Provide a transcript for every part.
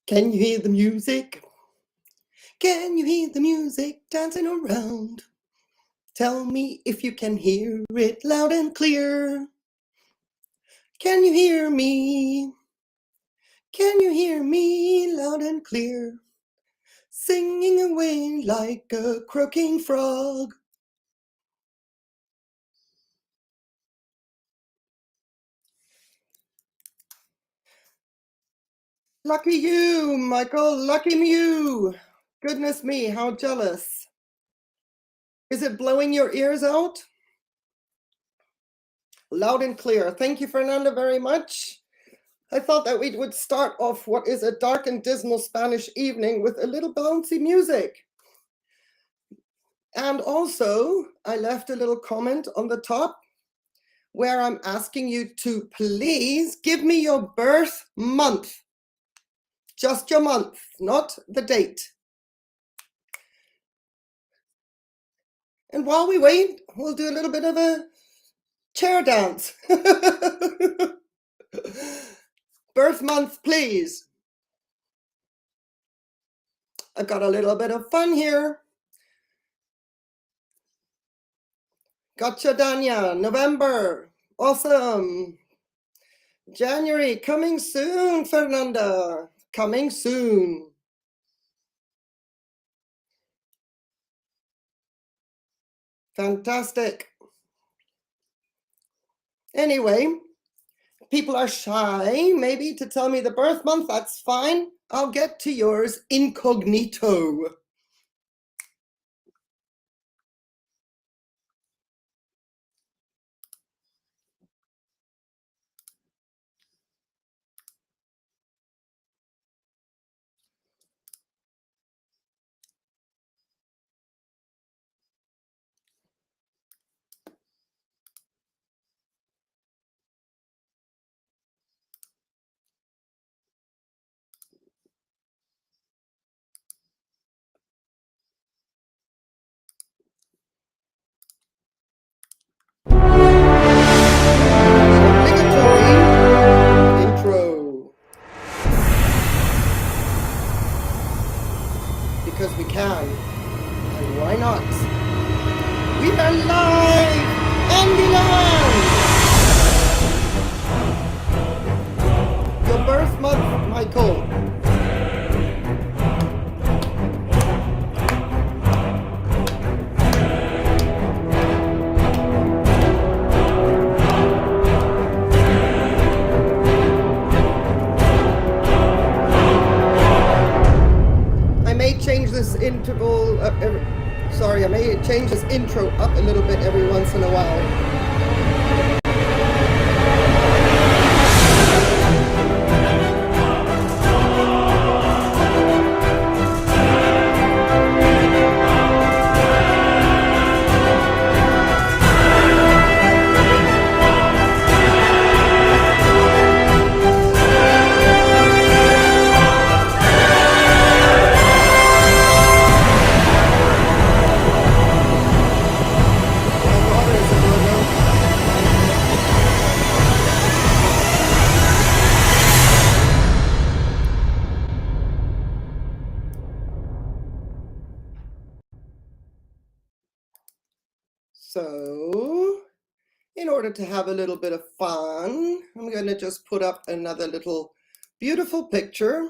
Can you hear the music? Can you hear the music dancing around? Tell me if you can hear it loud and clear. Can you hear me? Can you hear me loud and clear? Singing away like a croaking frog. Lucky you, Michael, lucky you. Goodness me, how jealous. Is it blowing your ears out? Loud and clear. Thank you, Fernanda, very much. I thought that we would start off what is a dark and dismal Spanish evening with a little bouncy music. And also, I left a little comment on the top where I'm asking you to please give me your birth month. Just your month, not the date. And while we wait, we'll do a little bit of a chair dance. Birth month, please. I've got a little bit of fun here. Gotcha, Danya. November. Awesome. January, coming soon, Fernanda. Coming soon. Fantastic. Anyway, people are shy, maybe, to tell me the birth month. That's fine. I'll get to yours incognito. Because we can, and why not? We are live and beyond. Your birth month, Michael. Change this interval up I may change this intro up a little bit every once in a while. So, in order to have a little bit of fun, I'm going to just put up another little beautiful picture,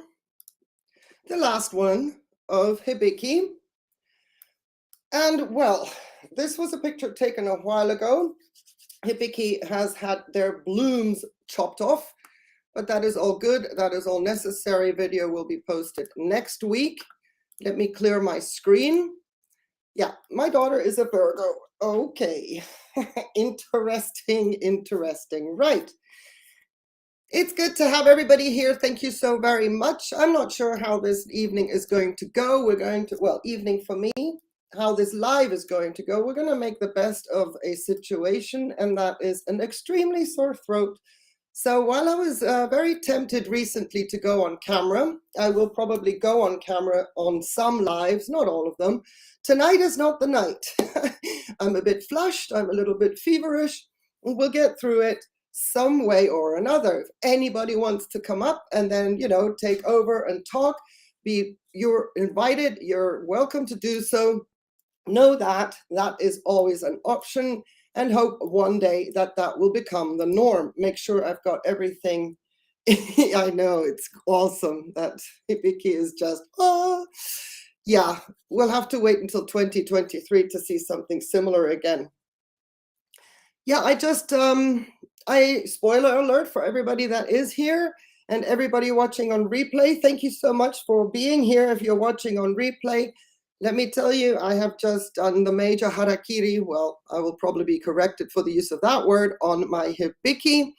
the last one of Hibiki. And well, this was a picture taken a while ago. Hibiki has had their blooms chopped off, but that is all good. That is all necessary. Video will be posted next week. Let me clear my screen. Yeah, my daughter is a Virgo. Okay, interesting. Right. It's good to have everybody here. Thank you so very much. I'm not sure how this evening is going to go. We're going to, well, evening for me, how this live is going to go. We're going to make the best of a situation, and that is an extremely sore throat. So while I was very tempted recently to go on camera, I will probably go on camera on some lives, not all of them. Tonight is not the night. I'm a bit flushed. I'm a little bit feverish. We'll get through it. some way or another. If anybody wants to come up and then, take over and talk, you're invited, you're welcome to do so. Know that is always an option, and hope one day that will become the norm. Make sure I've got everything. I know, it's awesome that Hibiki is just, yeah, we'll have to wait until 2023 to see something similar again. Yeah, I spoiler alert for everybody that is here and everybody watching on replay. Thank you so much for being here. If you're watching on replay, let me tell you, I have just done the major harakiri. Well, I will probably be corrected for the use of that word on my hibiki.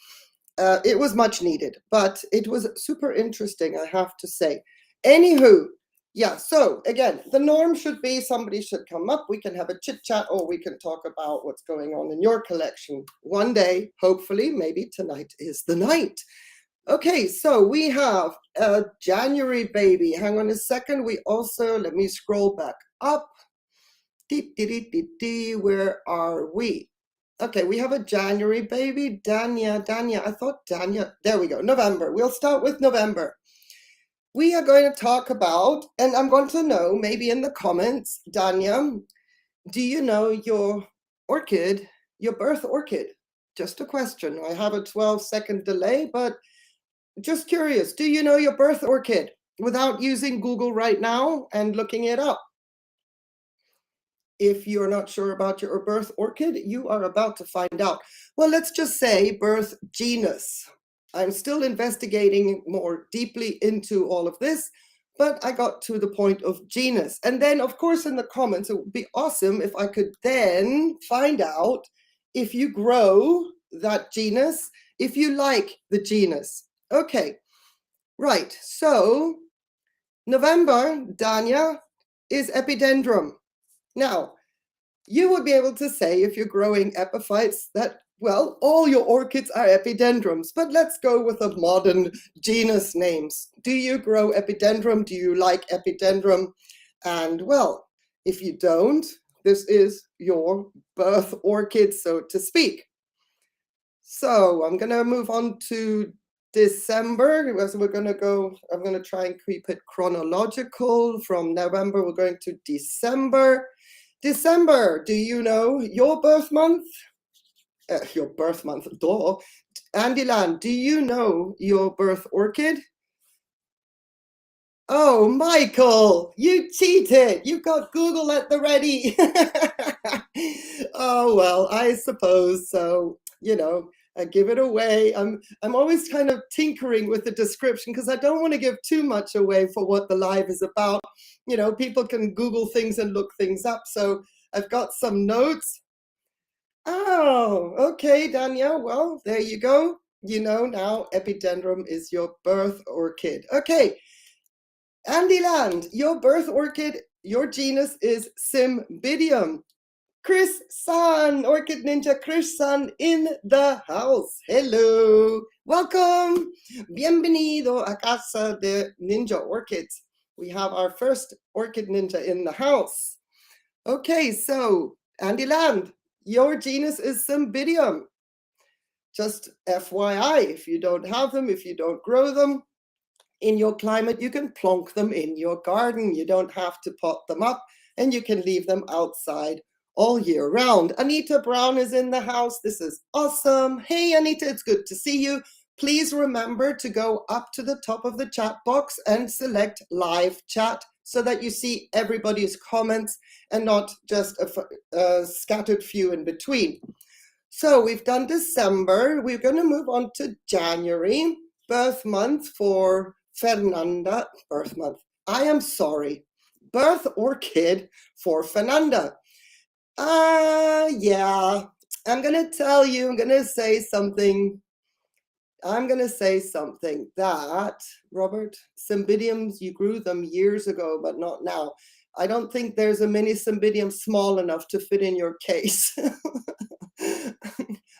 It was much needed, but it was super interesting, I have to say. Anywho, yeah, so again, the norm should be somebody should come up, we can have a chit chat, or we can talk about what's going on in your collection. One day, hopefully, maybe tonight is the night. Okay, so we have a January baby. Hang on a second. We also, let me scroll back up. Where are we? Okay, we have a January baby. Danya. I thought Danya. There we go. November. We'll start with November. We are going to talk about, and I'm going to know, maybe in the comments, Danya, do you know your orchid, your birth orchid? Just a question. I have a 12-second delay, but just curious, do you know your birth orchid without using Google right now and looking it up? If you're not sure about your birth orchid, you are about to find out. Well, let's just say birth genus. I'm still investigating more deeply into all of this, but I got to the point of genus. And then, of course, in the comments, it would be awesome if I could then find out if you grow that genus, if you like the genus. Okay, right, so November, Danya, is Epidendrum. Now, you would be able to say, if you're growing epiphytes, that, well, all your orchids are epidendrums, but let's go with the modern genus names. Do you grow epidendrum? Do you like epidendrum? And, well, if you don't, this is your birth orchid, so to speak. So I'm going to move on to December. So we're going to go, I'm going to try and keep it chronological. From November, we're going to December. December, do you know your birth month? Your birth month, duh. Andyland, do you know your birth orchid? Oh, Michael, you cheated. You got Google at the ready. Oh, well, I suppose so. I give it away. I'm always kind of tinkering with the description because I don't want to give too much away for what the live is about. People can Google things and look things up. So I've got some notes. Oh, okay, Danielle. Well, there you go. Now Epidendrum is your birth orchid. Okay, Andyland, your birth orchid, your genus is Cymbidium. Chris San, Orchid Ninja Chris San in the house. Hello, welcome. Bienvenido a casa de Ninja Orchids. We have our first Orchid Ninja in the house. Okay, so Andyland, your genus is Cymbidium. Just FYI, if you don't have them, if you don't grow them in your climate, you can plonk them in your garden. You don't have to pot them up, and you can leave them outside all year round. Anita Brown is in the house. This is awesome. Hey, Anita, it's good to see you. Please remember to go up to the top of the chat box and select live chat so that you see everybody's comments and not just a scattered few in between. So we've done December. We're going to move on to January, birth month for Fernanda. Birth month. I am sorry. Birth orchid for Fernanda. Yeah, I'm going to tell you, I'm going to say something that, Robert, Cymbidiums, you grew them years ago, but not now. I don't think there's a mini Cymbidium small enough to fit in your case.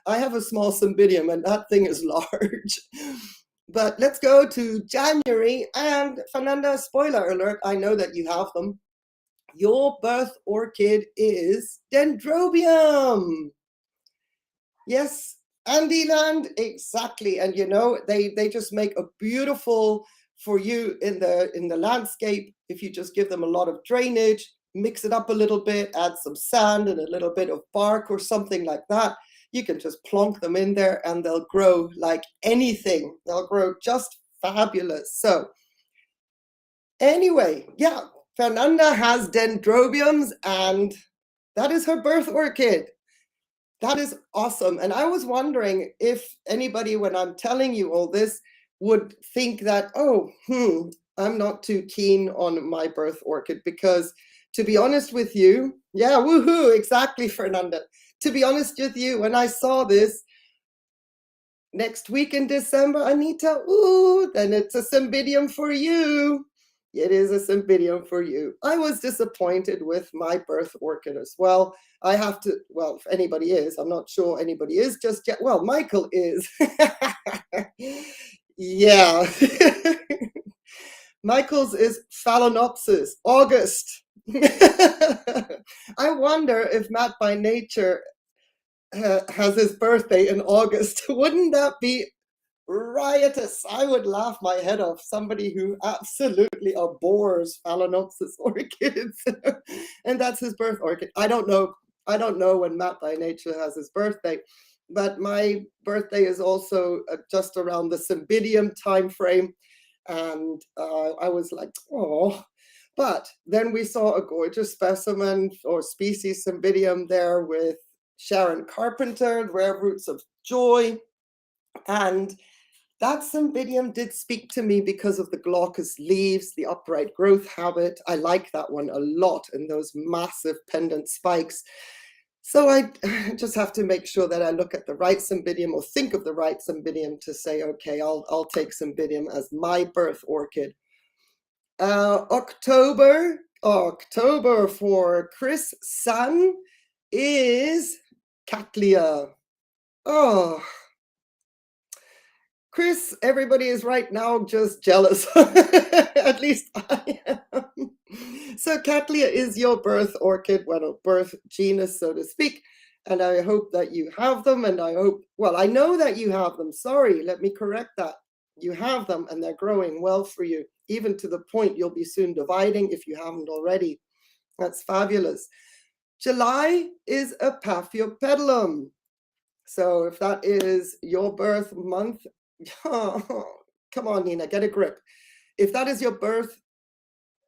I have a small Cymbidium and that thing is large. But let's go to January, and Fernanda, spoiler alert, I know that you have them. Your birth orchid is Dendrobium. Yes, Andy land, exactly. And you know, they just make a beautiful for you in the landscape. If you just give them a lot of drainage, mix it up a little bit, add some sand and a little bit of bark or something like that, you can just plonk them in there and they'll grow like anything. They'll grow just fabulous. So anyway, yeah, Fernanda has dendrobiums and that is her birth orchid. That is awesome. And I was wondering if anybody, when I'm telling you all this, would think that, oh, I'm not too keen on my birth orchid, because to be honest with you, yeah, woohoo, exactly, Fernanda. To be honest with you, when I saw this next week in December, Anita, ooh, then it's a Cymbidium for you. It is a Cymbidium for you. I was disappointed with my birth orchid as well. I have to, well, if anybody is, I'm not sure anybody is just yet. Well, Michael is. Yeah. Michael's is Phalaenopsis, August. I wonder if Matt by Nature has his birthday in August. Wouldn't that be riotous? I would laugh my head off. Somebody who absolutely abhors Phalaenopsis orchids. And that's his birth orchid. I don't know when Matt by Nature has his birthday, but my birthday is also just around the Cymbidium time frame. And I was like, oh. But then we saw a gorgeous specimen or species Cymbidium there with Sharon Carpenter, Rare Roots of Joy. And that Cymbidium did speak to me because of the glaucous leaves, the upright growth habit. I like that one a lot, and those massive pendant spikes. So I just have to make sure that I look at the right Cymbidium or think of the right Cymbidium to say, okay, I'll take Cymbidium as my birth orchid. October for Chris Sun is Cattleya. Oh, Chris, everybody is right now just jealous. At least I am. So Cattleya is your birth orchid, well, birth genus, so to speak. And I hope that you have them. And I hope, well, I know that you have them. Sorry, let me correct that. You have them and they're growing well for you, even to the point you'll be soon dividing if you haven't already. That's fabulous. July is a Paphiopedalum. So if that is your birth month, oh, come on, Nina, get a grip. If that is your birth,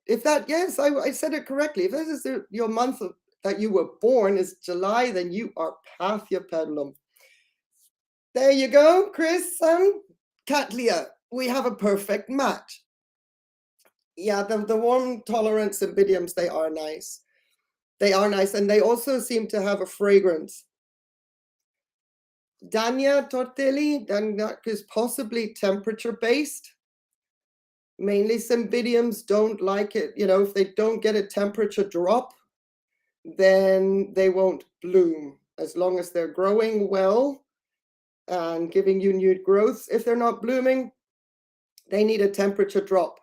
yes, I said it correctly. If this is your month that you were born is July, then you are Paphiopedalum. There you go, Chris. Cattleya, we have a perfect match. Yeah, the warm tolerant Cymbidiums, they are nice. They are nice, and they also seem to have a fragrance. Dania Tortelli, that is possibly temperature-based. Mainly Cymbidiums don't like it. You know, if they don't get a temperature drop, then they won't bloom. As long as they're growing well and giving you new growths, if they're not blooming, they need a temperature drop.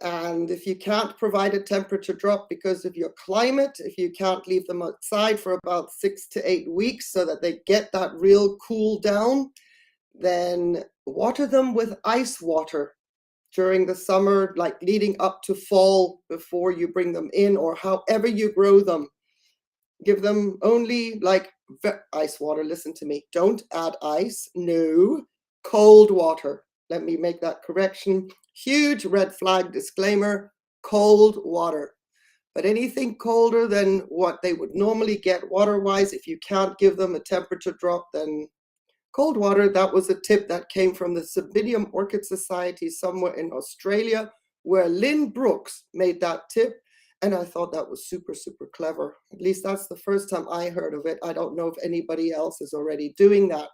And if you can't provide a temperature drop because of your climate, if you can't leave them outside for about 6 to 8 weeks so that they get that real cool down, then water them with ice water during the summer, like leading up to fall before you bring them in, or however you grow them. Give them only like ice water. Listen to me. Don't add ice. No, cold water. Let me make that correction. Huge red flag disclaimer, cold water. But anything colder than what they would normally get water-wise, if you can't give them a temperature drop, then cold water. That was a tip that came from the Cymbidium Orchid Society somewhere in Australia, where Lynn Brooks made that tip. And I thought that was super, super clever. At least that's the first time I heard of it. I don't know if anybody else is already doing that.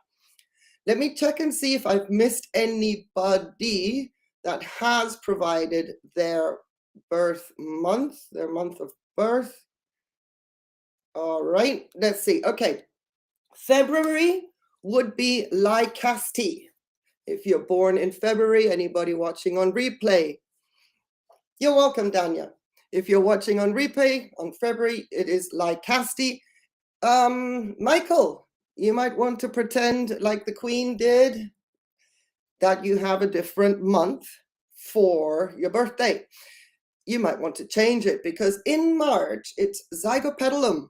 Let me check and see if I've missed anybody that has provided their birth month, their month of birth. All right, let's see. Okay, February would be Lycaste. If you're born in February, anybody watching on replay, you're welcome, Danya. If you're watching on replay on February, it is Lycaste. Michael, You might want to pretend, like the Queen did, that you have a different month for your birthday. You might want to change it because in March, it's Zygopetalum.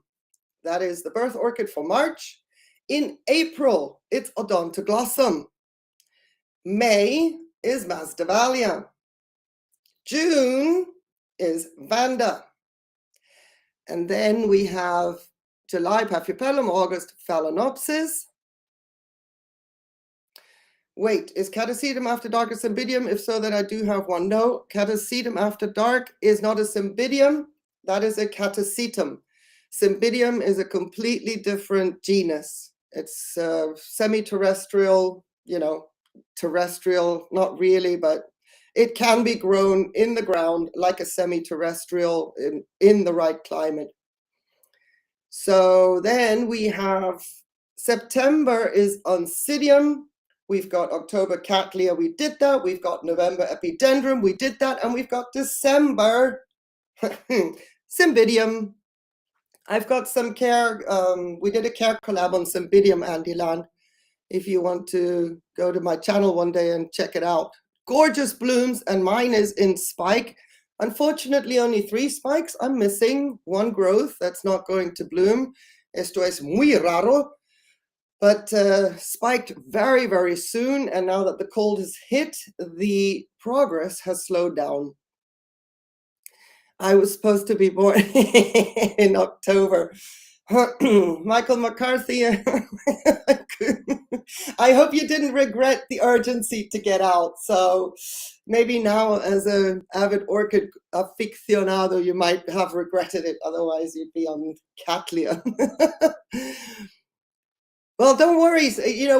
That is the birth orchid for March. In April, it's Odontoglossum. May is Masdevallia. June is Vanda. And then we have July, Paphiopedalum, August, Phalaenopsis. Wait, is Catasetum after dark a Cymbidium? If so, then I do have one. No, Catasetum after dark is not a Cymbidium. That is a Catasetum. Cymbidium is a completely different genus. It's semi-terrestrial, terrestrial, not really, but it can be grown in the ground like a semi-terrestrial in the right climate. So then we have September is Oncidium. We've got October Cattleya, we did that. We've got November Epidendrum, we did that. And we've got December Cymbidium. I've got some care, we did a care collab on Cymbidium, Andyland. If you want to go to my channel one day and check it out. Gorgeous blooms, and mine is in spike. Unfortunately, only 3 spikes. I'm missing 1 growth that's not going to bloom. Esto es muy raro. But spiked very, very soon. And now that the cold has hit, the progress has slowed down. I was supposed to be born in October. Michael McCarthy, I hope you didn't regret the urgency to get out. So maybe now, as an avid orchid aficionado, you might have regretted it. Otherwise, you'd be on Cattleya. Well, don't worry.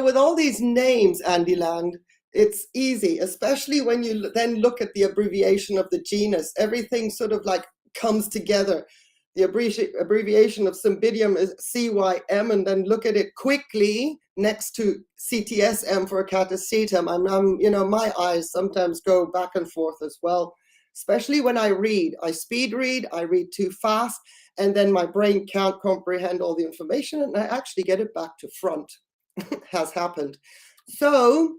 With all these names, Andyland, it's easy, especially when you then look at the abbreviation of the genus. Everything sort of like comes together. The abbreviation of Cymbidium is CYM, and then look at it quickly next to CTSM for Catasetum. My eyes sometimes go back and forth as well, especially when I read. I speed read, I read too fast, and then my brain can't comprehend all the information, and I actually get it back to front. Has happened. So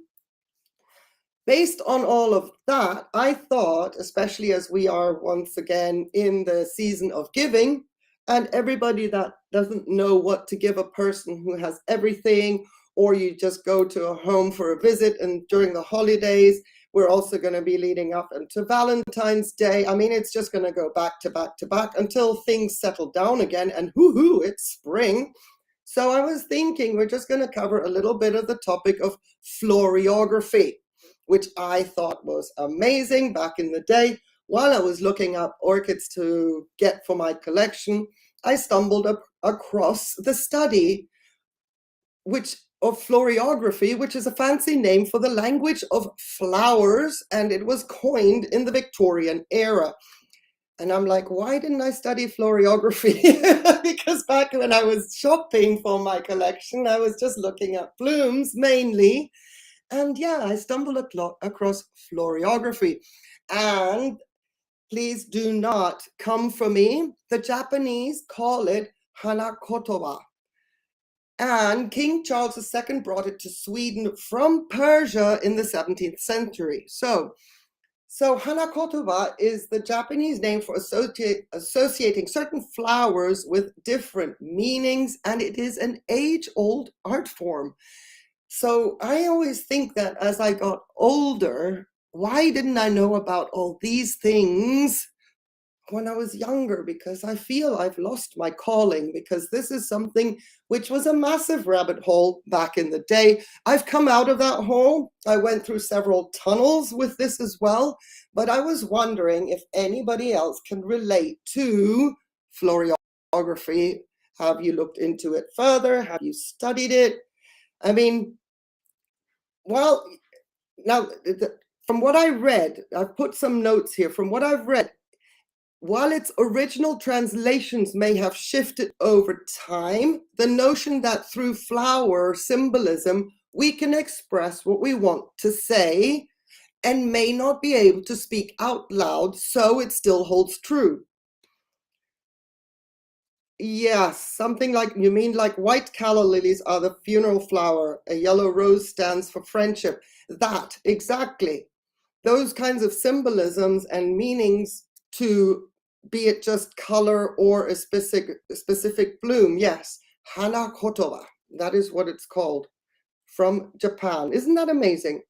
based on all of that, I thought, especially as we are once again in the season of giving, and everybody that doesn't know what to give a person who has everything, or you just go to a home for a visit, and during the holidays, we're also going to be leading up into Valentine's Day. I mean, it's just going to go back to back to back until things settle down again, and hoo-hoo, it's spring. So I was thinking we're just going to cover a little bit of the topic of floriography, which I thought was amazing back in the day. While I was looking up orchids to get for my collection, I stumbled across the study of floriography, which is a fancy name for the language of flowers, and it was coined in the Victorian era. And I'm like, why didn't I study floriography? Because back when I was shopping for my collection, I was just looking at blooms mainly. And yeah, I stumbled across floriography. And please do not come for me. The Japanese call it Hanakotoba. And King Charles II brought it to Sweden from Persia in the 17th century. So Hanakotoba is the Japanese name for associating certain flowers with different meanings, and it is an age-old art form. So I always think that as I got older, why didn't I know about all these things when I was younger? Because I feel I've lost my calling, because this is something which was a massive rabbit hole back in the day. I've come out of that hole. I went through several tunnels with this as well, but I was wondering if anybody else can relate to floriography. Have you looked into it further? Have you studied it? I mean, well, now from what I read, I've put some notes here. From what I've read, while its original translations may have shifted over time, the notion that through flower symbolism, we can express what we want to say and may not be able to speak out loud, so it still holds true. Yes, something like, you mean like white calla lilies are the funeral flower, a yellow rose stands for friendship. That, exactly. Those kinds of symbolisms and meanings, to be it just color or a specific bloom. Yes, Hanakotoba, that is what it's called, from Japan. Isn't that amazing?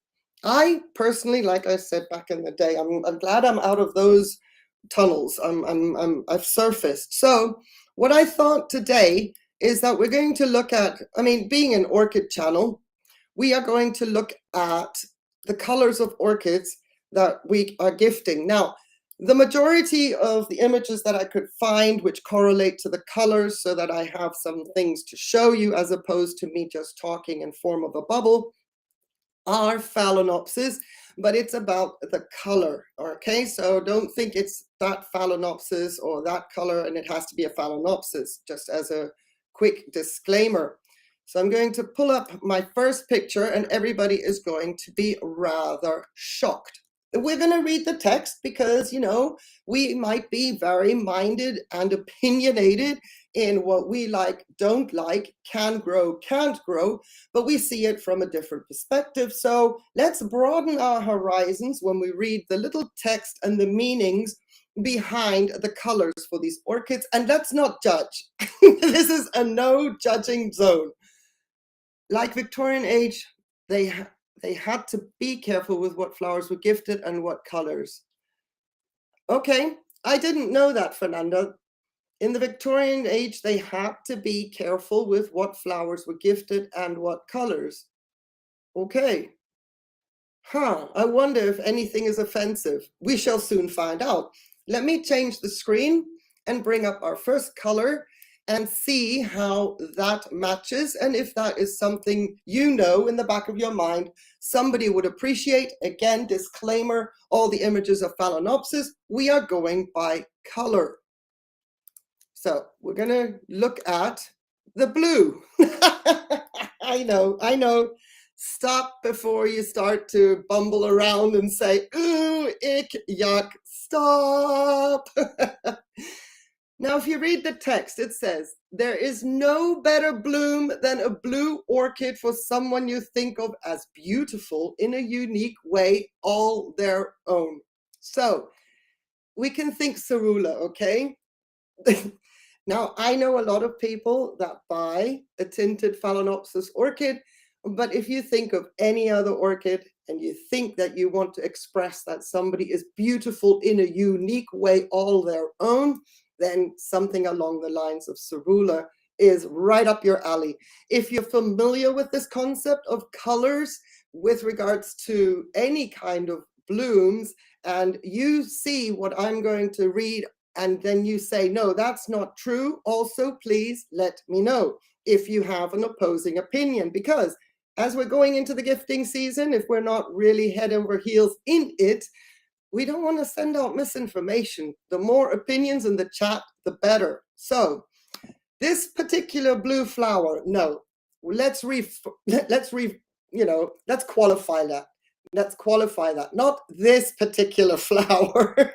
I personally, like I said back in the day, I'm glad I'm out of those tunnels. I've surfaced. So what I thought today is that we're going to look at, I mean, being an orchid channel, we are going to look at the colors of orchids that we are gifting. Now, the majority of the images that I could find which correlate to the colors, so that I have some things to show you as opposed to me just talking in form of a bubble, are Phalaenopsis, but it's about the color, okay? So don't think it's that Phalaenopsis or that color and it has to be a Phalaenopsis, just as a quick disclaimer. So I'm going to pull up my first picture and everybody is going to be rather shocked. We're going to read the text because, you know, we might be very minded and opinionated in what we like, don't like, can grow, can't grow, but we see it from a different perspective. So let's broaden our horizons when we read the little text and the meanings behind the colors for these orchids, and let's not judge. This is a no judging zone. Like Victorian age, they had to be careful with what flowers were gifted and what colors. Okay, I didn't know that, Fernanda. In the Victorian age, they had to be careful with what flowers were gifted and what colors. Okay. I wonder if anything is offensive. We shall soon find out. Let me change the screen and bring up our first color and see how that matches, and if that is something you know in the back of your mind somebody would appreciate. Again, disclaimer, all the images of Phalaenopsis, we are going by color. So we're going to look at the blue. I know. Stop before you start to bumble around and say, ooh, ick, yuck, stop. Now, if you read the text, it says, there is no better bloom than a blue orchid for someone you think of as beautiful in a unique way, all their own. So we can think cerula, okay? Now, I know a lot of people that buy a tinted Phalaenopsis orchid, but if you think of any other orchid and you think that you want to express that somebody is beautiful in a unique way, all their own, then something along the lines of cerula is right up your alley. If you're familiar with this concept of colors with regards to any kind of blooms, and you see what I'm going to read, and then you say, no, that's not true, also please let me know if you have an opposing opinion, because as we're going into the gifting season, if we're not really head over heels in it, we don't want to send out misinformation. The more opinions in the chat, the better. So this particular blue flower, no, let's qualify that. Let's qualify that. Not this particular flower.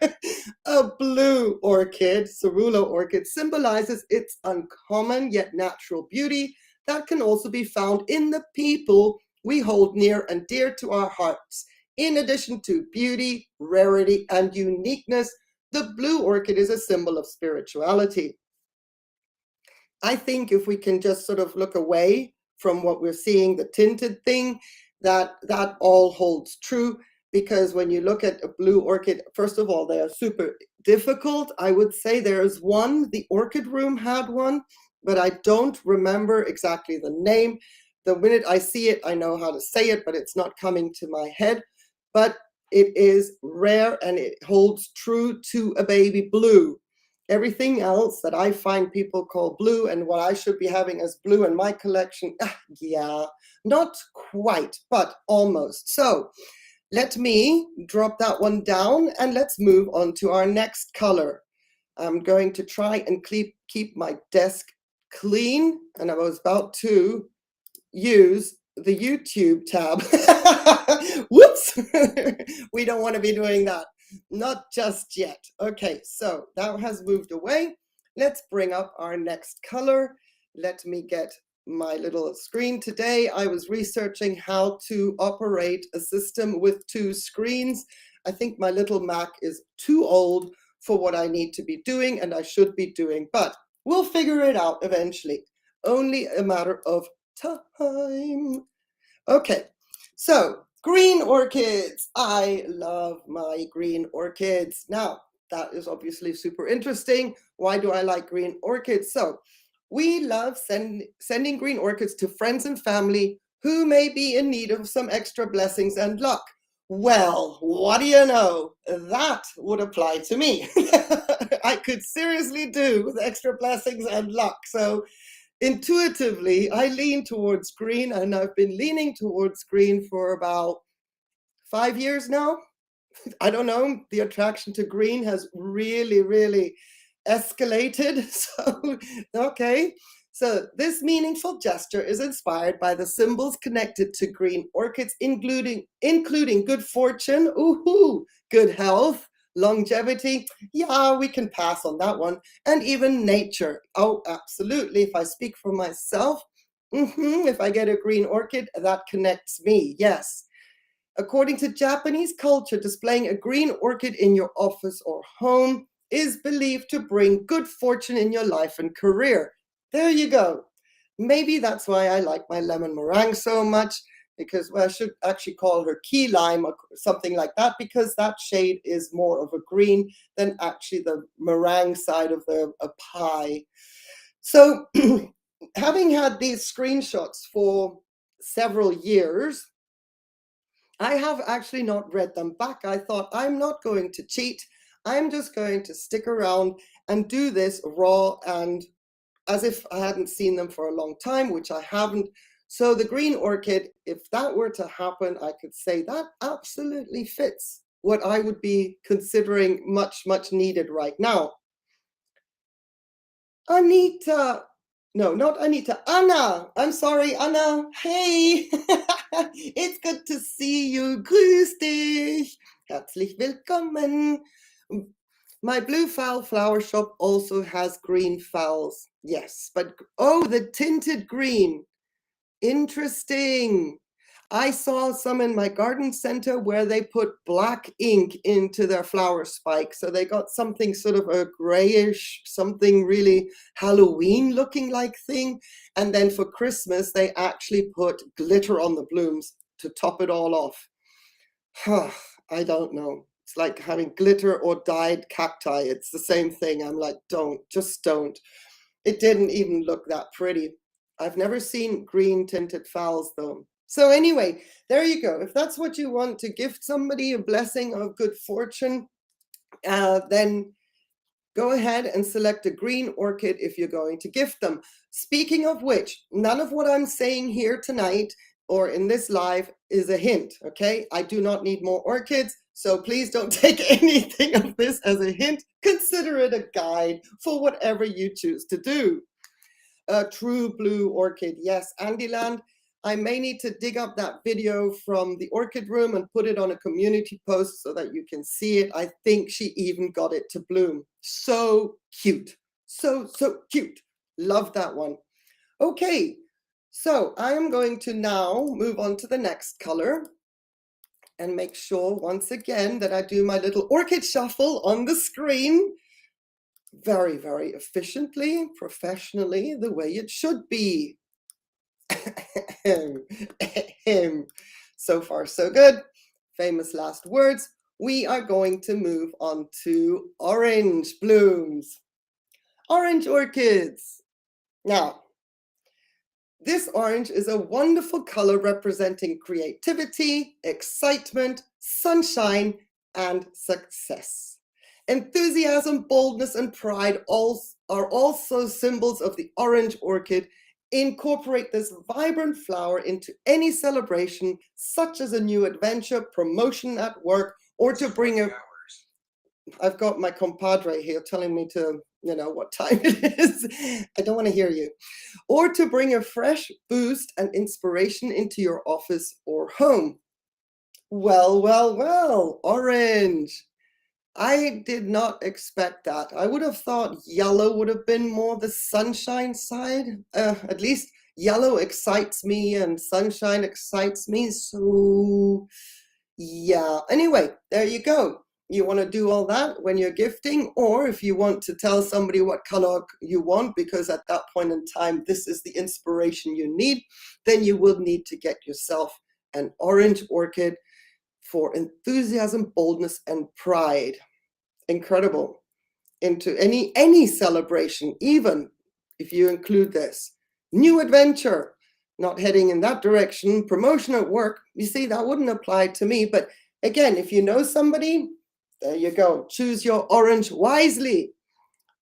A blue orchid, cerula orchid, symbolizes its uncommon yet natural beauty that can also be found in the people we hold near and dear to our hearts. In addition to beauty, rarity, and uniqueness, the blue orchid is a symbol of spirituality. I think if we can just sort of look away from what we're seeing, the tinted thing, that all holds true, because when you look at a blue orchid, first of all, they are super difficult. I would say there's one, the Orchid Room had one, but I don't remember exactly the name. The minute I see it, I know how to say it, but it's not coming to my head. But it is rare and it holds true to a baby blue. Everything else that I find people call blue and what I should be having as blue in my collection, yeah, not quite, but almost. So let me drop that one down and let's move on to our next color. I'm going to try and keep my desk clean, and I was about to use the YouTube tab. Whoops! We don't want to be doing that. Not just yet. Okay, so that has moved away. Let's bring up our next color. Let me get my little screen. Today I was researching how to operate a system with 2 screens. I think my little Mac is too old for what I need to be doing and I should be doing, but we'll figure it out eventually. Only a matter of time. Okay, so green orchids. I love my green orchids. Now, that is obviously super interesting. Why do I like green orchids? So we love sending green orchids to friends and family who may be in need of some extra blessings and luck. Well, what do you know? That would apply to me. I could seriously do with extra blessings and luck. So intuitively, I lean towards green, and I've been leaning towards green for about 5 years now. I don't know, the attraction to green has really escalated. So, okay. So this meaningful gesture is inspired by the symbols connected to green orchids, including good fortune, ooh, good health, longevity. Yeah, we can pass on that one. And even nature. Oh, absolutely. If I speak for myself, if I get a green orchid, that connects me. Yes. According to Japanese culture, displaying a green orchid in your office or home is believed to bring good fortune in your life and career. There you go. Maybe that's why I like my lemon meringue so much, because I should actually call her key lime or something like that, because that shade is more of a green than actually the meringue side of a pie. So having had these screenshots for several years, I have actually not read them back. I thought, I'm not going to cheat. I'm just going to stick around and do this raw and as if I hadn't seen them for a long time, which I haven't. So the green orchid, if that were to happen, I could say that absolutely fits what I would be considering much needed right now. Anita. No, not Anita. Anna. I'm sorry, Anna. Hey. It's good to see you. Grüß dich. Herzlich willkommen. My blue fowl flower shop also has green fowls. Yes, but oh, the tinted green. Interesting. I saw some in my garden center where they put black ink into their flower spike. So they got something sort of a grayish, something really Halloween looking like thing. And then for Christmas, they actually put glitter on the blooms to top it all off. I don't know. It's like having glitter or dyed cacti. It's the same thing. I'm like, just don't. It didn't even look that pretty. I've never seen green tinted fowls though. So anyway, there you go. If that's what you want to gift somebody, a blessing of good fortune, then go ahead and select a green orchid if you're going to gift them. Speaking of which, none of what I'm saying here tonight or in this live is a hint, okay? I do not need more orchids, so please don't take anything of this as a hint. Consider it a guide for whatever you choose to do. A true blue orchid, yes, Andyland. I may need to dig up that video from the orchid room and put it on a community post so that you can see it. I think she even got it to bloom. So cute. So cute. Love that one. Okay, so I am going to now move on to the next color and make sure once again that I do my little orchid shuffle on the screen very efficiently, professionally, the way it should be. So far, so good. Famous last words. We are going to move on to orange blooms. Orange orchids. Now, this orange is a wonderful color representing creativity, excitement, sunshine, and success. Enthusiasm, boldness, and pride are also symbols of the orange orchid. Incorporate this vibrant flower into any celebration, such as a new adventure, promotion at work, or to bring a... I've got my compadre here telling me to, what time it is. I don't want to hear you. Or to bring a fresh boost and inspiration into your office or home. Well, orange. I did not expect that. I would have thought yellow would have been more the sunshine side. At least yellow excites me and sunshine excites me. So yeah, anyway, there you go. You want to do all that when you're gifting, or if you want to tell somebody what color you want, because at that point in time, this is the inspiration you need, then you will need to get yourself an orange orchid for enthusiasm, boldness, and pride. Incredible. Into any celebration, even if you include this. New adventure, not heading in that direction. Promotion at work, you see, that wouldn't apply to me. But again, if you know somebody, there you go. Choose your orange wisely.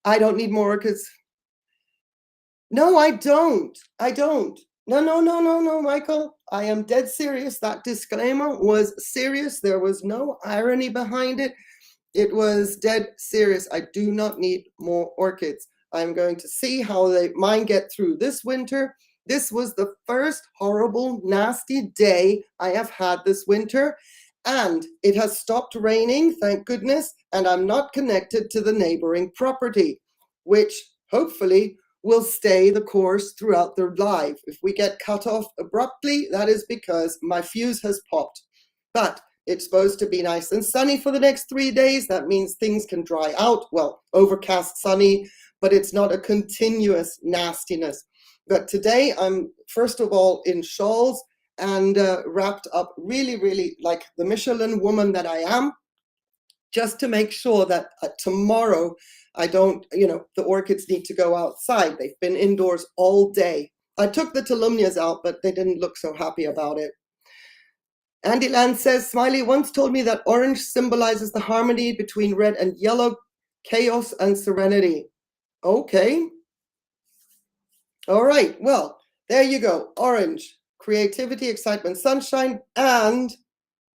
I don't need more orchids. No, I don't. No, Michael. I am dead serious. That disclaimer was serious. There was no irony behind it. It was dead serious. I do not need more orchids. I'm going to see how mine get through this winter. This was the first horrible, nasty day I have had this winter, and it has stopped raining, thank goodness, and I'm not connected to the neighboring property, which hopefully will stay the course throughout their life. If we get cut off abruptly, that is because my fuse has popped. But it's supposed to be nice and sunny for the next 3 days. That means things can dry out. Well, overcast, sunny, but it's not a continuous nastiness. But today I'm first of all in shawls and wrapped up really like the Michelin woman that I am, just to make sure that tomorrow I don't, the orchids need to go outside. They've been indoors all day. I took the Tolumnias out, but they didn't look so happy about it. Andy Land says, Smiley once told me that orange symbolizes the harmony between red and yellow, chaos and serenity. Okay. All right. Well, there you go. Orange, creativity, excitement, sunshine, and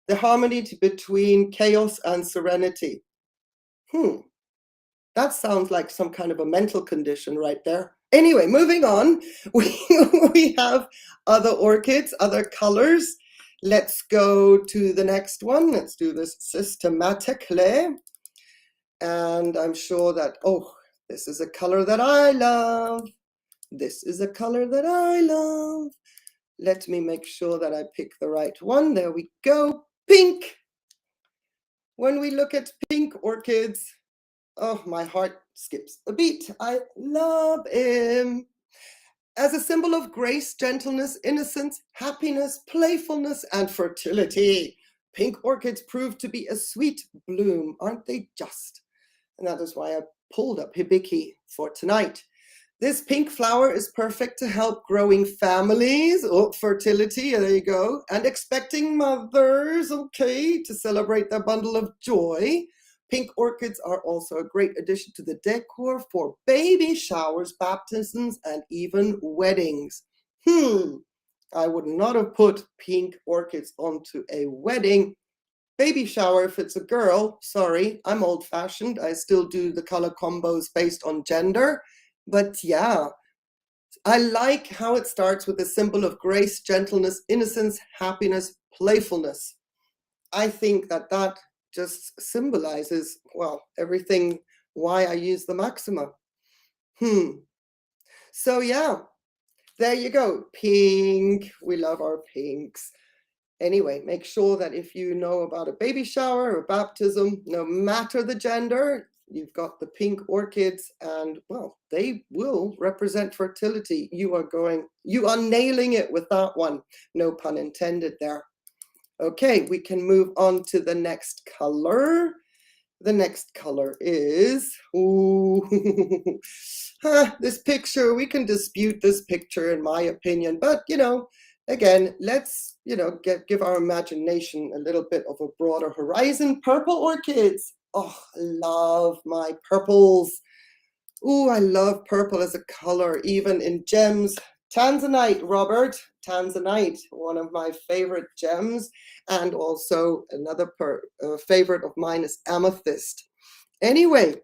the harmony between chaos and serenity. That sounds like some kind of a mental condition right there. Anyway, moving on, we have other orchids, other colors. Let's go to the next one. Let's do this systematically. And I'm sure that, this is a color that I love. This is a color that I love. Let me make sure that I pick the right one. There we go. Pink. When we look at pink orchids, my heart skips a beat. I love him. As a symbol of grace, gentleness, innocence, happiness, playfulness, and fertility, pink orchids prove to be a sweet bloom, aren't they just? And that is why I pulled up Hibiki for tonight. This pink flower is perfect to help growing families, fertility, there you go, and expecting mothers, okay, to celebrate their bundle of joy. Pink orchids are also a great addition to the decor for baby showers, baptisms, and even weddings. I would not have put pink orchids onto a wedding. Baby shower, if it's a girl, sorry, I'm old-fashioned. I still do the color combos based on gender. But yeah, I like how it starts with a symbol of grace, gentleness, innocence, happiness, playfulness. I think that just symbolizes, well, everything, why I use the maxima. So yeah, there you go. Pink, we love our pinks. Anyway, make sure that if you know about a baby shower or baptism, no matter the gender, you've got the pink orchids, and well, they will represent fertility. You are nailing it with that one. No pun intended there. Okay, we can move on to the next color. The next color is, this picture, we can dispute this picture in my opinion, but again, let's, give our imagination a little bit of a broader horizon. Purple orchids. Oh, I love my purples. I love purple as a color, even in gems. Tanzanite, Robert, Tanzanite, one of my favorite gems, and also another favorite of mine is amethyst. Anyway,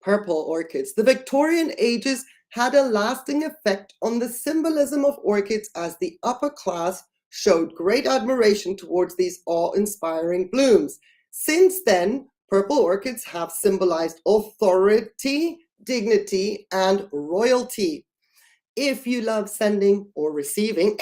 purple orchids. The Victorian ages had a lasting effect on the symbolism of orchids, as the upper class showed great admiration towards these awe-inspiring blooms. Since then, Purple orchids have symbolized authority, dignity, and royalty. If you love sending or receiving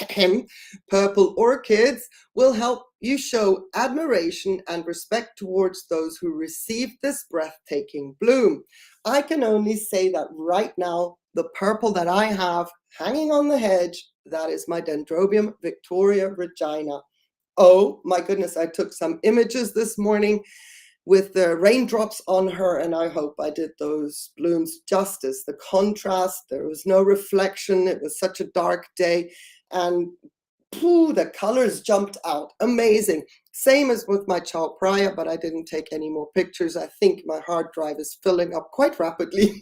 purple orchids, will help you show admiration and respect towards those who received this breathtaking bloom. I can only say that right now, the purple that I have hanging on the hedge, that is my Dendrobium Victoria Regina. Oh my goodness, I took some images this morning with the raindrops on her, and I hope I did those blooms justice. The contrast, there was no reflection, it was such a dark day, and the colors jumped out. Amazing. Same as with my Chalpraia, but I didn't take any more pictures. I think my hard drive is filling up quite rapidly.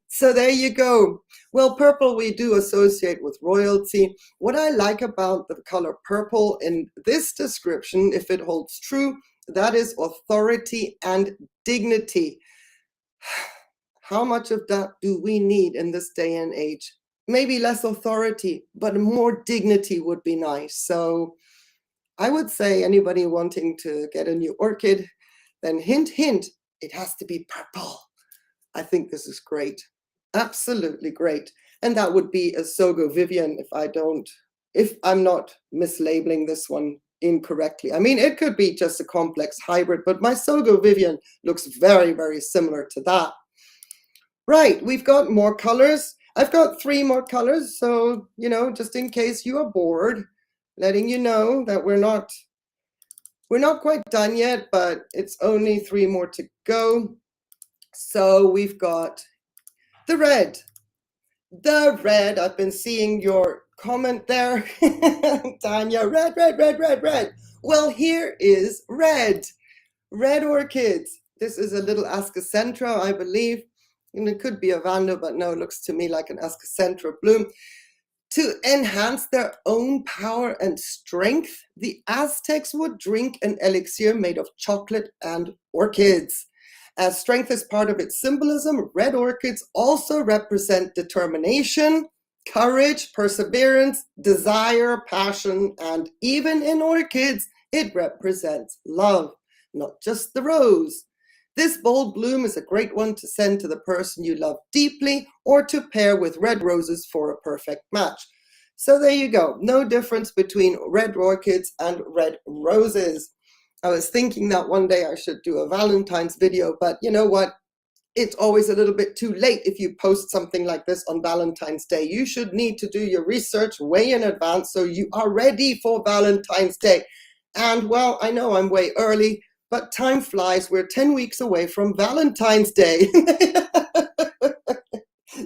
So there you go. Well, purple we do associate with royalty. What I like about the color purple in this description, if it holds true, that is authority and dignity. How much of that do we need in this day and age? Maybe less authority, but more dignity would be nice. So I would say anybody wanting to get a new orchid, then hint, hint, it has to be purple. I think this is great. Absolutely great. And that would be a Zygopetalum if I'm not mislabeling this one incorrectly. I mean, it could be just a complex hybrid, but my Zygopetalum looks very, very similar to that. Right, we've got more colors. I've got 3 more colors, so, just in case you are bored, letting you know that we're not quite done yet, but it's only 3 more to go. So we've got the red. The red, I've been seeing your comment there, Tanya, red, red, red, red, red. Well, here is red orchids. This is a little Ascocentra, I believe. And it could be a Vanda, but no, it looks to me like an Ascocentra bloom. To enhance their own power and strength, the Aztecs would drink an elixir made of chocolate and orchids. As strength is part of its symbolism, red orchids also represent determination, courage, perseverance, desire, passion, and even in orchids, it represents love, not just the rose. This bold bloom is a great one to send to the person you love deeply or to pair with red roses for a perfect match. So there you go. No difference between red orchids and red roses. I was thinking that one day I should do a Valentine's video, but you know what? It's always a little bit too late if you post something like this on Valentine's Day. You should need to do your research way in advance so you are ready for Valentine's Day. And well, I know I'm way early, but time flies. We're 10 weeks away from Valentine's Day.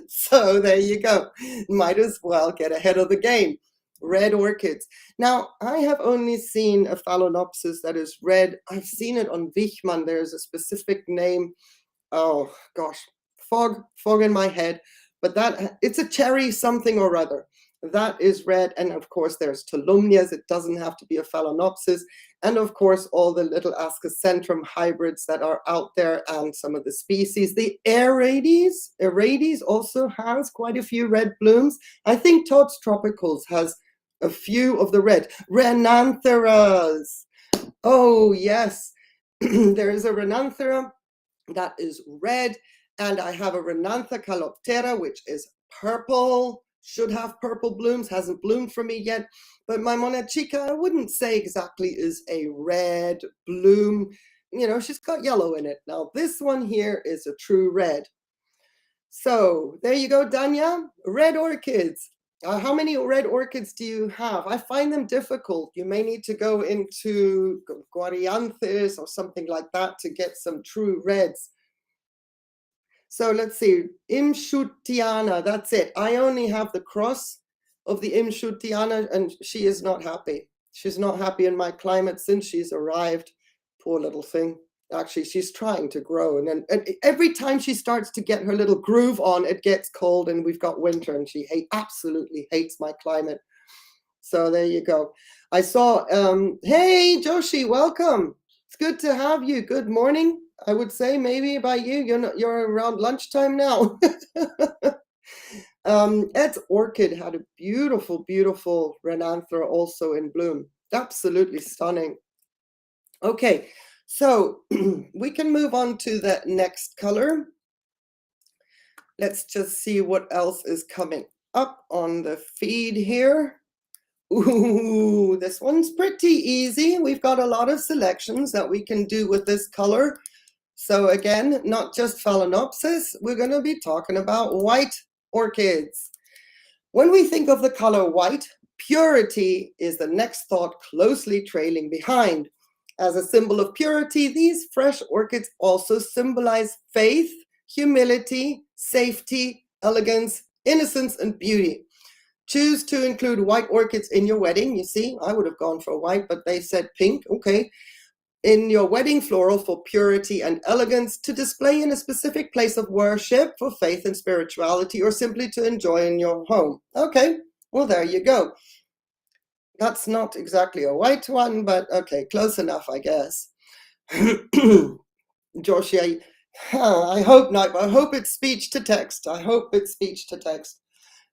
So there you go. Might as well get ahead of the game. Red orchids. Now, I have only seen a Phalaenopsis that is red. I've seen it on Wichmann. There's a specific name. Oh, gosh. Fog in my head. But it's a cherry something or other. That is red. And of course, there's Tolumnias. It doesn't have to be a Phalaenopsis. And of course, all the little Ascocentrum hybrids that are out there and some of the species. The Arades also has quite a few red blooms. I think Todd's Tropicals has a few of the red. Renantheras. Oh, yes. There is a Renanthera that is red. And I have a Renantha caloptera, which is purple. Should have purple blooms, hasn't bloomed for me yet. But my Monachica, I wouldn't say exactly is a red bloom. She's got yellow in it. Now, this one here is a true red. So there you go, Danya. Red orchids. How many red orchids do you have? I find them difficult. You may need to go into Guarianthus or something like that to get some true reds. So let's see, Imschutiana, that's it. I only have the cross of the Imschutiana, and she is not happy. She's not happy in my climate since she's arrived. Poor little thing. Actually, she's trying to grow. And every time she starts to get her little groove on, it gets cold and we've got winter, and she absolutely hates my climate. So there you go. I saw, hey, Joshi, welcome. It's good to have you. Good morning. I would say maybe by you're around lunchtime now. Ed's Orchid had a beautiful, beautiful Renanthera also in bloom. Absolutely stunning. Okay, So we can move on to the next color. Let's just see what else is coming up on the feed here. Ooh, this one's pretty easy. We've got a lot of selections that we can do with this color. So again, not just Phalaenopsis, we're going to be talking about white orchids. When we think of the color white, purity is the next thought closely trailing behind. As a symbol of purity, these fresh orchids also symbolize faith, humility, safety, elegance, innocence, and beauty. Choose to include white orchids in your wedding. You see, I would have gone for white, but they said pink. Okay. In your wedding floral for purity and elegance, to display in a specific place of worship for faith and spirituality, or simply to enjoy in your home. Okay, well, there you go. That's not exactly a white one, but okay, close enough, I guess. Joshua, I hope not, but I hope it's speech to text. I hope it's speech to text.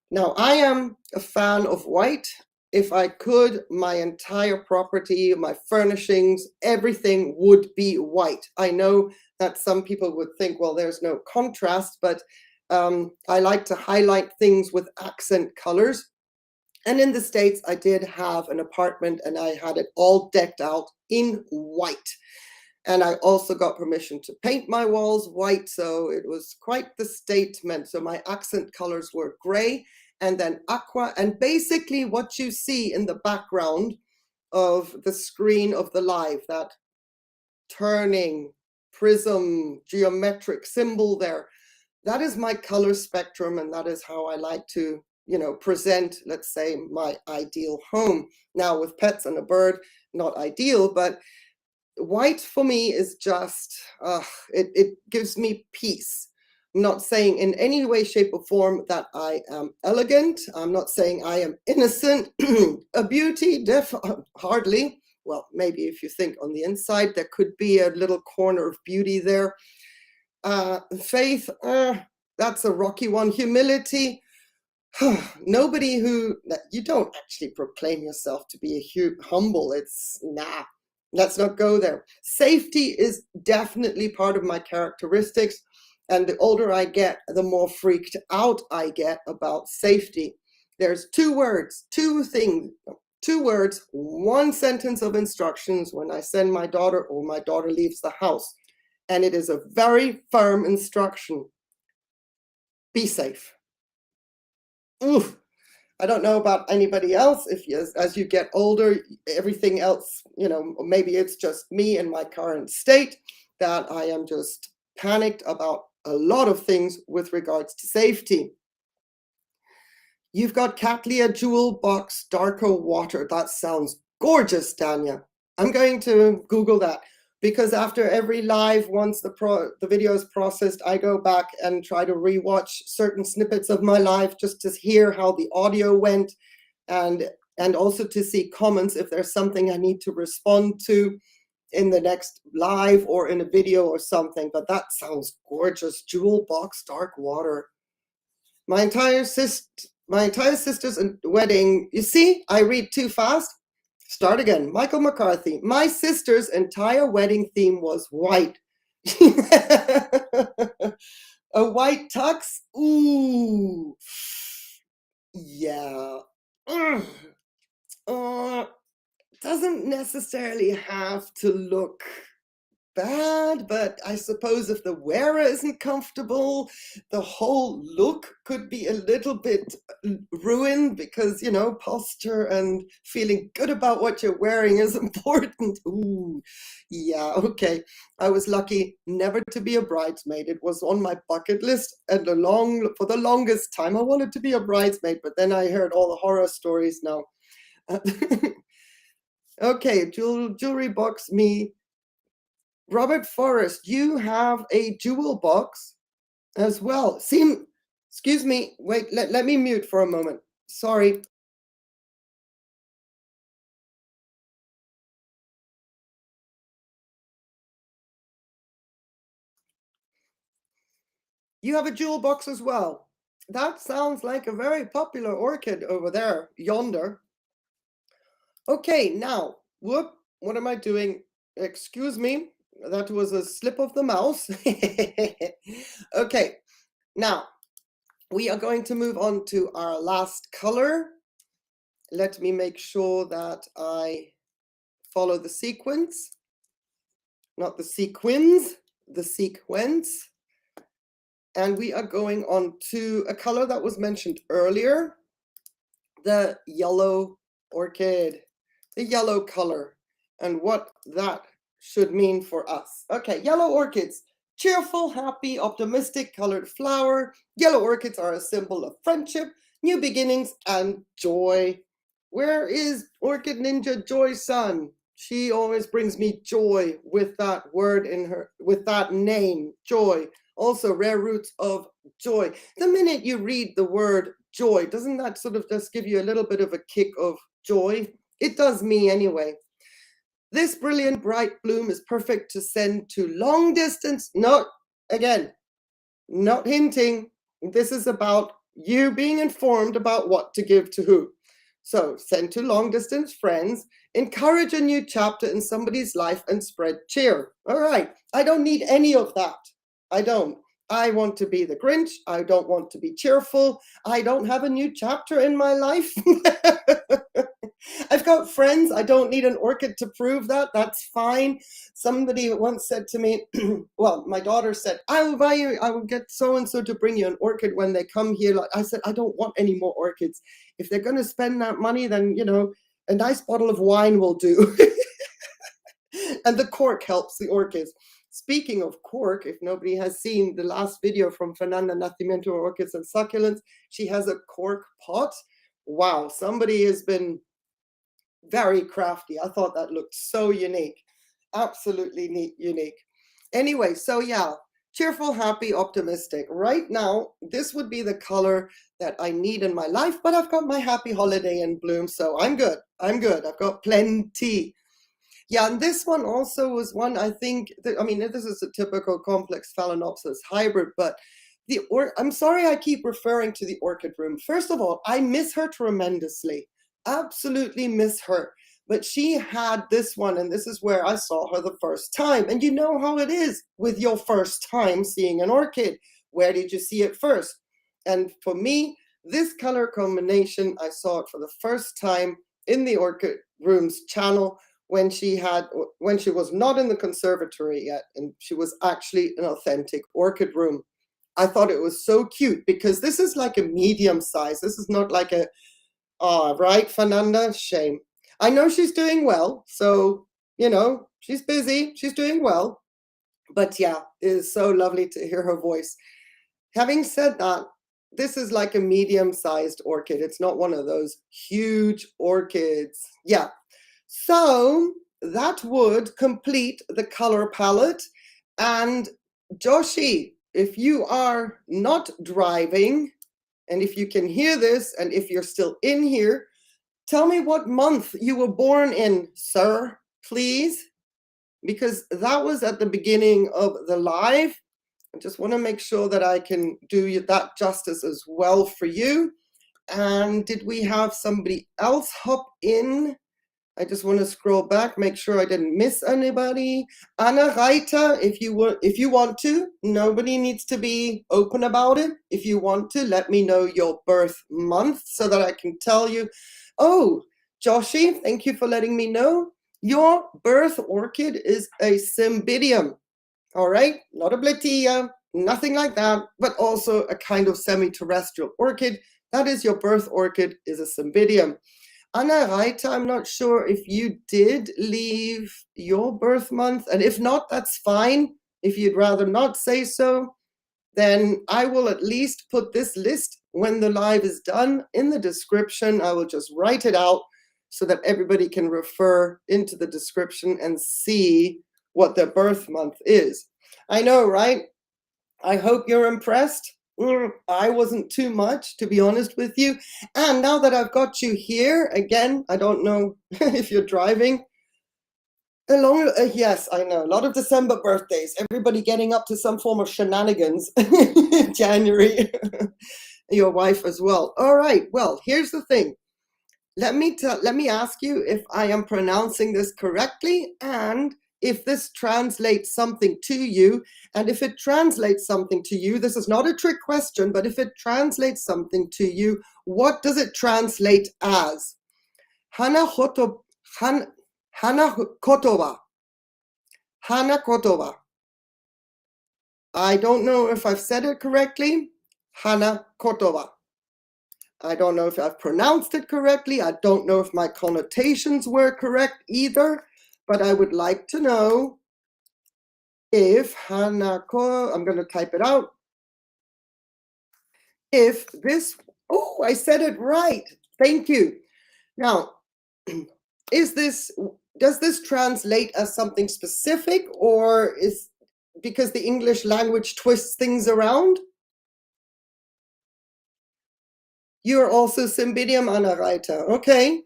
Now, I am a fan of white. If I could, my entire property, my furnishings, everything would be white. I know that some people would think, well, there's no contrast, but I like to highlight things with accent colors. And in the States, I did have an apartment and I had it all decked out in white. And I also got permission to paint my walls white, so it was quite the statement. So my accent colors were gray and then aqua, and basically what you see in the background of the screen of the live, that turning prism geometric symbol there, that is my color spectrum, and that is how I like to, present, let's say, my ideal home. Now with pets and a bird, not ideal, but white for me is just, it gives me peace. I'm not saying in any way, shape, or form that I am elegant. I'm not saying I am innocent. A beauty, hardly. Well, maybe if you think on the inside, there could be a little corner of beauty there. Faith, that's a rocky one. Humility, nobody you don't actually proclaim yourself to be humble. It's nah. Let's not go there. Safety is definitely part of my characteristics. And the older I get, the more freaked out I get about safety. There's two words, one sentence of instructions when I send my daughter or my daughter leaves the house. And it is a very firm instruction. Be safe. Oof. I don't know about anybody else. As you get older, everything else, maybe it's just me in my current state that I am just panicked about a lot of things with regards to safety. You've got Cattleya Jewel Box Darker Water. That sounds gorgeous, Danya. I'm going to Google that, because after every live, once the video is processed, I go back and try to rewatch certain snippets of my live just to hear how the audio went, and also to see comments if there's something I need to respond to in the next live or in a video or something. But that sounds gorgeous. Jewel Box Dark Water. My entire sister's wedding. You see, I read too fast. Start again. Michael McCarthy. My sister's entire wedding theme was white. A white tux? Ooh. Yeah. Doesn't necessarily have to look bad, but I suppose if the wearer isn't comfortable, the whole look could be a little bit ruined, because posture and feeling good about what you're wearing is important. Ooh, yeah, okay. I was lucky never to be a bridesmaid. It was on my bucket list, and for the longest time I wanted to be a bridesmaid, but then I heard all the horror stories now. Okay, jewelry box me. Robert Forrest, you have a jewel box as well. Excuse me, wait, let me mute for a moment. Sorry. You have a jewel box as well. That sounds like a very popular orchid over there, yonder. Okay, now, what am I doing? Excuse me. That was a slip of the mouse. Okay, now we are going to move on to our last color. Let me make sure that I follow the sequence. Not the sequins, the sequence. And we are going on to a color that was mentioned earlier, the yellow orchid, the yellow color, and what that should mean for us. Okay, yellow orchids, cheerful, happy, optimistic colored flower. Yellow orchids are a symbol of friendship, new beginnings, and joy. Where is Orchid Ninja Joy-san? She always brings me joy with that word in her, with that name, joy. Also, rare roots of joy. The minute you read the word joy, doesn't that sort of just give you a little bit of a kick of joy? It does me anyway. This brilliant bright bloom is perfect to send to long distance. Not, again, not hinting. This is about you being informed about what to give to who. So send to long distance friends, encourage a new chapter in somebody's life, and spread cheer. All right, I don't need any of that. I don't. I want to be the Grinch. I don't want to be cheerful. I don't have a new chapter in my life. I've got friends. I don't need an orchid to prove that. That's fine. Somebody once said to me, well, my daughter said, I will buy you, I will get so-and-so to bring you an orchid when they come here. I said, I don't want any more orchids. If they're going to spend that money, then, you know, a nice bottle of wine will do. And the cork helps the orchids. Speaking of cork, if nobody has seen the last video from Fernanda Nacimiento Orchids and Succulents, she has a cork pot. Wow, somebody has been very crafty. I thought that looked so unique. Absolutely neat, unique. Anyway, so yeah, cheerful, happy, optimistic. Right now, this would be the color that I need in my life, but I've got my happy holiday in bloom, so I'm good. I'm good. I've got plenty. Yeah, and this one also was one, I think, I mean, this is a typical complex Phalaenopsis hybrid, but I'm sorry I keep referring to the orchid room. First of all, I miss her tremendously. Absolutely miss her. But she had this one, and this is where I saw her the first time. And you know how it is with your first time seeing an orchid. Where did you see it first? And for me, this color combination, I saw it for the first time in the Orchid Room's channel when she was not in the conservatory yet, and she was actually an authentic orchid room. I thought it was so cute because this is like a medium size. This is not like a, oh, right, Fernanda? Shame. I know she's doing well, so, you know, she's busy, she's doing well. But yeah, it is so lovely to hear her voice. Having said that, this is like a medium-sized orchid. It's not one of those huge orchids. Yeah. So that would complete the color palette. And Joshi, if you are not driving, and if you can hear this, and if you're still in here, tell me what month you were born in, sir, please. Because that was at the beginning of the live. I just want to make sure that I can do that justice as well for you. And did we have somebody else hop in? I just want to scroll back, make sure I didn't miss anybody. Anna Reiter, if you want to, nobody needs to be open about it. If you want to, let me know your birth month so that I can tell you. Oh, Joshi, thank you for letting me know. Your birth orchid is a Cymbidium. All right, not a Blatia, nothing like that, but also a kind of semi-terrestrial orchid. That is your birth orchid, is a Cymbidium. Anna Reiter, I'm not sure if you did leave your birth month, and if not, that's fine. If you'd rather not say so, then I will at least put this list when the live is done in the description. I will just write it out so that everybody can refer into the description and see what their birth month is. I know, right? I hope you're impressed. I wasn't too much, to be honest with you. And now that I've got you here, again, I don't know if you're driving. Yes, I know, a lot of December birthdays, everybody getting up to some form of shenanigans in January. Your wife as well. All right, well, here's the thing. Let me ask you if I am pronouncing this correctly, and if this translates something to you. And if it translates something to you, this is not a trick question, but if it translates something to you, what does it translate as? Hanakotoba. Hanakotoba. I don't know if I've said it correctly. Hanakotoba. I don't know if I've pronounced it correctly. I don't know if my connotations were correct either, but I would like to know if I'm going to type it out. If this, oh, I said it right. Thank you. Now, does this translate as something specific, or is because the English language twists things around? You're also Cymbidium anarita. Okay.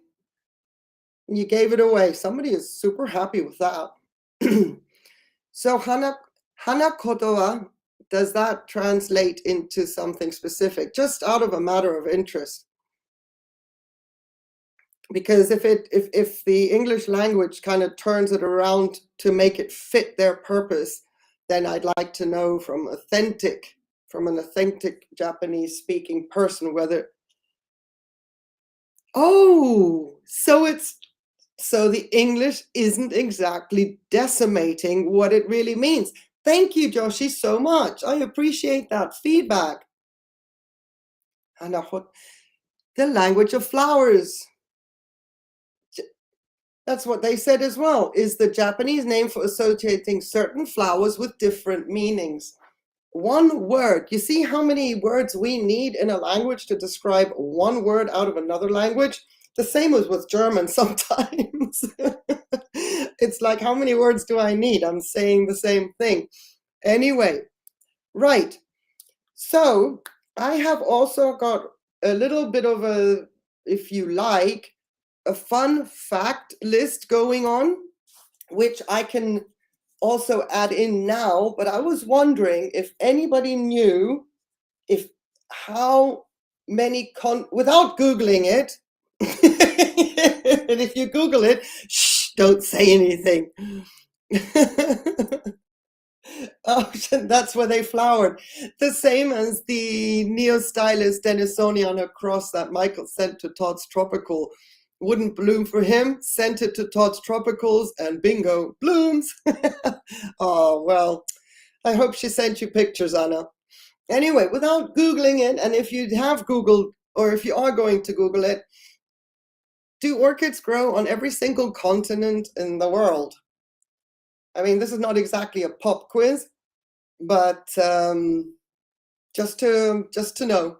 You gave it away. Somebody is super happy with that. So Hanakotoba, does that translate into something specific? Just out of a matter of interest. Because if the English language kind of turns it around to make it fit their purpose, then I'd like to know from an authentic Japanese speaking person whether. Oh, so the English isn't exactly decimating what it really means. Thank you, Joshi, so much. I appreciate that feedback. The language of flowers. That's what they said as well, is the Japanese name for associating certain flowers with different meanings. One word. You see how many words we need in a language to describe one word out of another language? The same as with German sometimes. It's like, how many words do I need? I'm saying the same thing. Anyway, right. So I have also got a little bit of a, if you like, a fun fact list going on, which I can also add in now, but I was wondering if anybody knew how many, without Googling it, and if you Google it, shh, don't say anything. Oh, that's where they flowered. The same as the Neostylus Denisoniana cross that Michael sent to Todd's Tropical. Wouldn't bloom for him, sent it to Todd's Tropicals, and bingo, blooms. Oh, well, I hope she sent you pictures, Anna. Anyway, without Googling it, and if you have Googled, or if you are going to Google it, do orchids grow on every single continent in the world? I mean, this is not exactly a pop quiz, but just to know.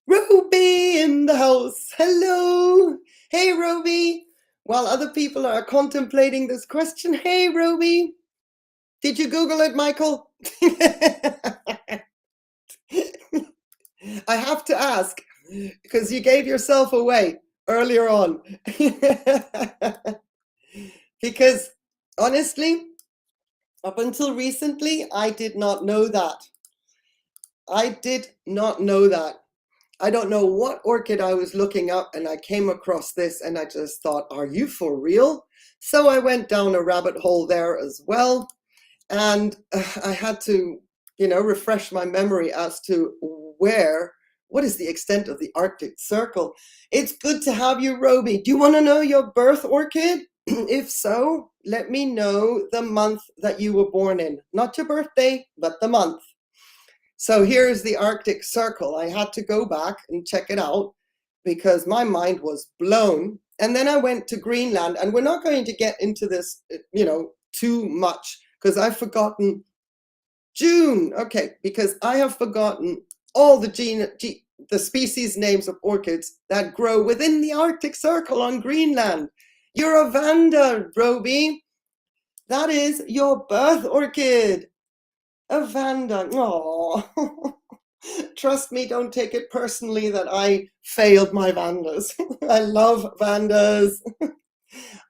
Ruby in the house. Hello. Hey, Ruby. While other people are contemplating this question, hey, Ruby. Did you Google it, Michael? I have to ask, because you gave yourself away earlier on. Because honestly, up until recently, I did not know that. I did not know that. I don't know what orchid I was looking up, and I came across this and I just thought, are you for real? So I went down a rabbit hole there as well. And I had to, refresh my memory as to what is the extent of the Arctic Circle. It's good to have you, Roby. Do you want to know your birth orchid? If so, let me know the month that you were born in. Not your birthday, but the month. So here's the Arctic Circle. I had to go back and check it out because my mind was blown. And then I went to Greenland, and we're not going to get into this, too much because I've forgotten June. Okay, because I have forgotten all the species names of orchids that grow within the Arctic Circle on Greenland. You're a Vanda, Roby. That is your birth orchid. A Vanda. Aww. Trust me, don't take it personally that I failed my Vandas. I love Vandas.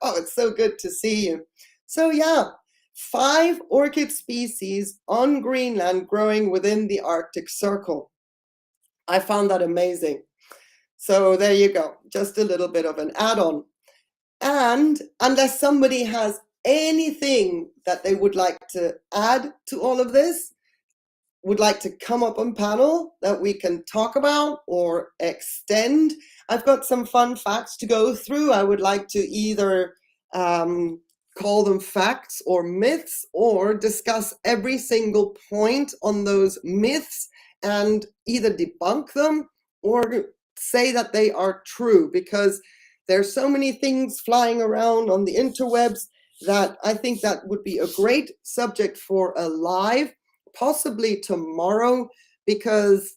Oh, it's so good to see you. So yeah, 5 orchid species on Greenland growing within the Arctic Circle. I found that amazing. So there you go, just a little bit of an add-on. And unless somebody has anything that they would like to add to all of this, would like to come up on panel that we can talk about or extend. I've got some fun facts to go through. I would like to either call them facts or myths, or discuss every single point on those myths and either debunk them or say that they are true, because there's so many things flying around on the interwebs that I think that would be a great subject for a live, possibly tomorrow, because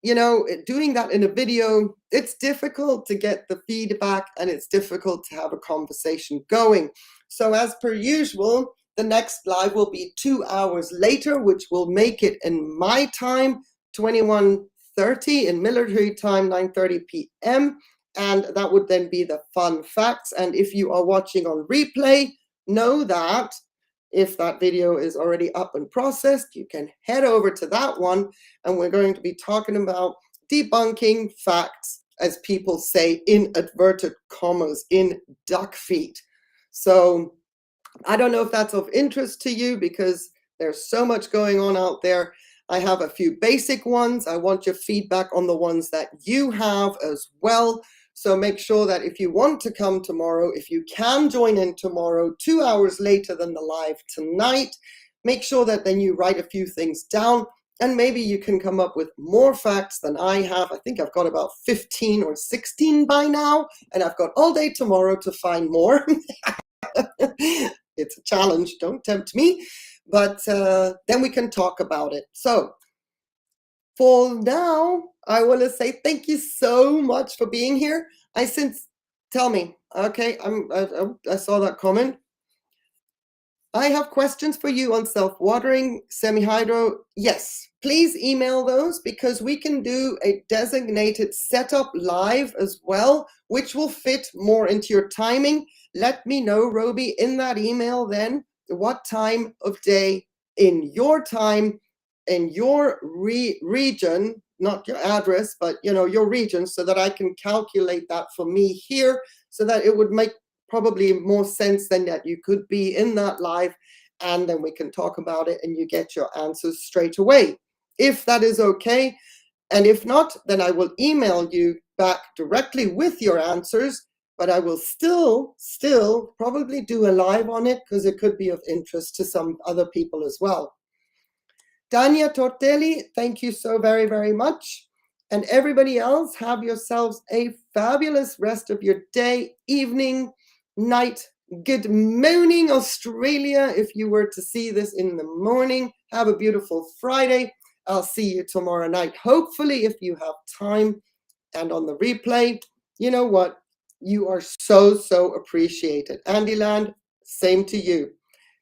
doing that in a video, it's difficult to get the feedback and it's difficult to have a conversation going. So as per usual, the next live will be 2 hours later, which will make it in my time 21:30, in military time 9:30 p.m. and that would then be the fun facts. And if you are watching on replay, know that if that video is already up and processed, you can head over to that one, and we're going to be talking about debunking facts, as people say, in inverted commas, in duck feet. So I don't know if that's of interest to you, because there's so much going on out there. I have a few basic ones. I want your feedback on the ones that you have as well. So make sure that if you want to come tomorrow, if you can join in tomorrow, 2 hours later than the live tonight, make sure that then you write a few things down, and maybe you can come up with more facts than I have. I think I've got about 15 or 16 by now, and I've got all day tomorrow to find more. It's a challenge, don't tempt me, but then we can talk about it. So for now, I want to say thank you so much for being here. Tell me, okay, I saw that comment. I have questions for you on self-watering, semi-hydro. Yes, please email those, because we can do a designated setup live as well, which will fit more into your timing. Let me know, Roby, in that email then, what time of day in your time, in your region, not your address, but your region, so that I can calculate that for me here, so that it would make probably more sense than that you could be in that live, and then we can talk about it and you get your answers straight away, if that is okay. And if not, then I will email you back directly with your answers, but I will still probably do a live on it, because it could be of interest to some other people as well. Dania Tortelli, thank you so very, very much. And everybody else, have yourselves a fabulous rest of your day, evening, night. Good morning, Australia. If you were to see this in the morning, have a beautiful Friday. I'll see you tomorrow night, hopefully, if you have time. And on the replay, you know what? You are so appreciated. Andyland, same to you.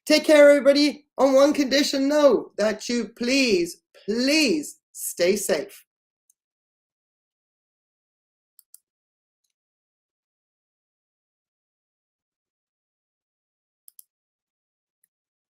Take care, everybody. On one condition, know that you please stay safe.